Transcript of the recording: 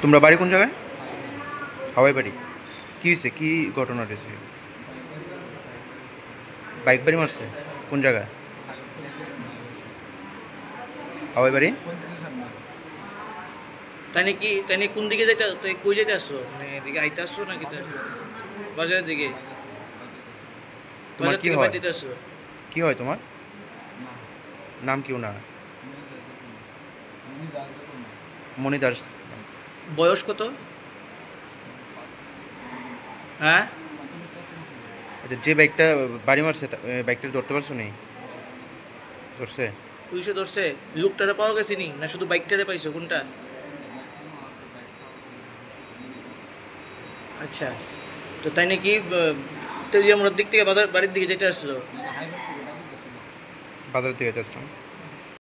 তোমরা বাড়ি কোন জায়গায়? হাওয়াই বাড়ি। কি হয়েছে, কি ঘটনা হয়েছে? বাইক বাড়ি মারছে কোন জায়গায়? হাওয়াই বাড়ি। তাই কোন দিকে যাইতে, তুই কই যাইতে আসছো? মানে এদিকে আইতে আসছো নাকি বাজারের দিকে? তোমার কি হয়? কি হয় তোমার? নাম কি ওনার? মনি দাস। বয়স কত? হ্যাঁ, যে বাইকটা বাড়ি মারছে বাইকটা ধরতে পারছো নি? ধরছে? পুলিশে ধরছে? লোকটারে পাওয়া গেছে নি, না শুধু বাইকটারে পাইছো? কোনটা? আচ্ছা, তো তাই নাকি তেলিয়ামুড়ার দিক থেকে বাড়ির দিকে যেতে আসছিল? বাজারের দিকে আসলাম।